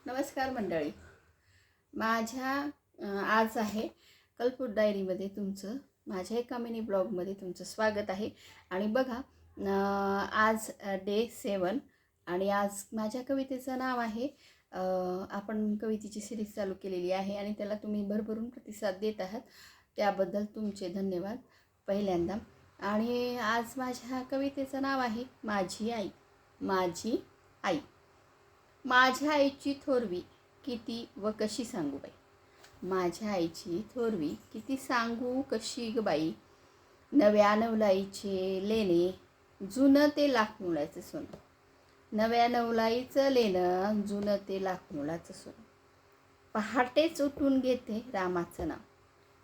नमस्कार मंडळी. माझ्या आज आहे कल्पूट डायरीमध्ये तुमचं माझ्या एका मिनी ब्लॉगमध्ये तुमचं स्वागत आहे. आणि बघा, आज डे 7 आणि आज माझ्या कवितेचं नाव आहे. आपण कवितेची सिरीज चालू केलेली आहे आणि त्याला तुम्ही भरभरून प्रतिसाद देत आहात, त्याबद्दल तुमचे धन्यवाद पहिल्यांदा. आणि आज माझ्या कवितेचं नाव आहे माझी आई. माझी आई. माझ्या आईची थोरवी किती व कशी सांगू बाई. माझ्या आईची थोरवी किती सांगू कशी ग बाई. नव्या नवलाईचे लेणे जुनं ते लाखमुळाचं सोनं. नव्या नवलाईचं लेणं जुनं ते लाखमुळाचं सोनं. पहाटेच उठून घेते रामाचं नाव.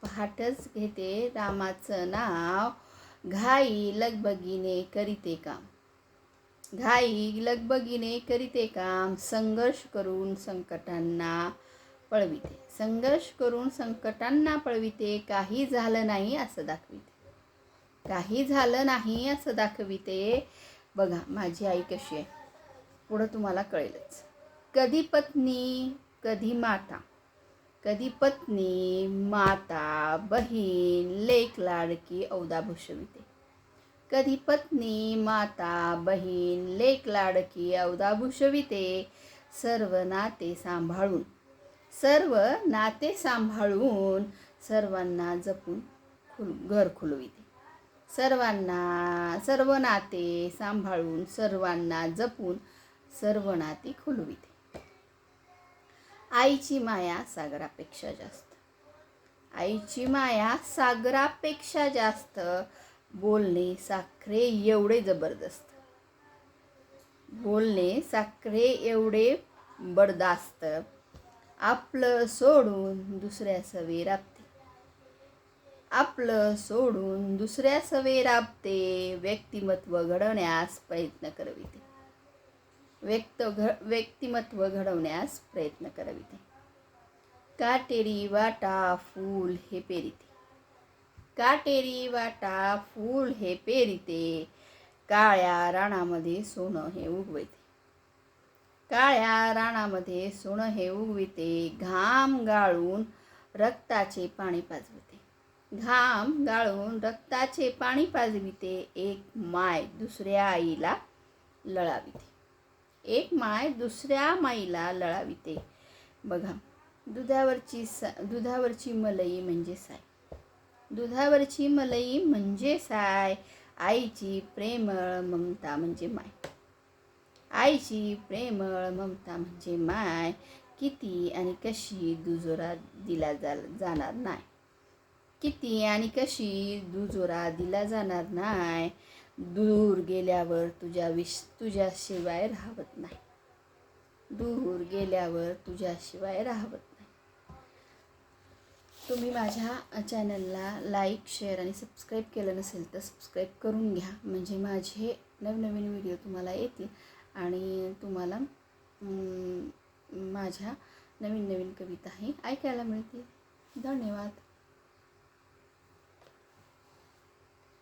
पहाटेच घेते रामाचं नाव. घाई लगबगीने करीते काम. घाई लगबगीने करीते काम. संघर्ष करून संकटांना पळविते. संघर्ष करून संकटांना पळविते. काही झालं नाही असं दाखविते. काही झालं नाही असं दाखविते. बघा माझी आई कशी आहे, पुढं तुम्हाला कळेलच. कधी पत्नी कधी माता. कधी पत्नी माता बहीण लेक लाडकी औदा भूषविते. कधी पत्नी माता बहीण लेक लाडकी औदा भूषविते. सर्व नाते सांभाळून सर्वांना जपून घर खुलविते. सर्व नाते सांभाळून सर्वांना जपून सर्व नाती खुलविते. आईची माया सागरापेक्षा जास्त. आईची माया सागरापेक्षा जास्त. बोलणे साखरे एवढे जबरदस्त. बोलणे साखरे एवढे बडदास्त. आपलं सोडून दुसऱ्या सवे राबते. आपलं सोडून दुसऱ्या सवे राबते. व्यक्तिमत्व घडवण्यास प्रयत्न करविते. व्यक्तिमत्व घडवण्यास प्रयत्न करविते. काटेरी वाटा फूल हे पेरिते. काटेरी वाटा फूल हे पेरिते. काळ्या रानामध्ये सोनं हे उगविते. काळ्या रानामध्ये सोनं हे उगविते. घाम गाळून रक्ताचे पाणी पाजविते. घाम गाळून रक्ताचे पाणी पाजविते. एक माय दुसऱ्या आईला लळाविते. एक माय दुसऱ्या माईला लळाविते. बघा, दुधावरची मलई म्हणजे साय. दुधावरची मलई म्हणजे साय. आईची प्रेमळ ममता म्हणजे माय. आईची प्रेमळ ममता म्हणजे माय. किती आणि कशी दुजोरा दिला जाणार नाही. किती आणि कशी दुजोरा दिला जाणार नाही. दूर गेल्यावर तुझ्याशिवाय राहत नाही. दूर गेल्यावर तुझ्याशिवाय राहत नाही. तुम्ही माझ्या चॅनलला लाईक, शेअर आणि सबस्क्राईब केलं नसेल तर सबस्क्राईब करून घ्या, म्हणजे माझे नवनवीन व्हिडिओ तुम्हाला येतील आणि तुम्हाला माझ्या नवीन कविताही ऐकायला मिळतील. धन्यवाद.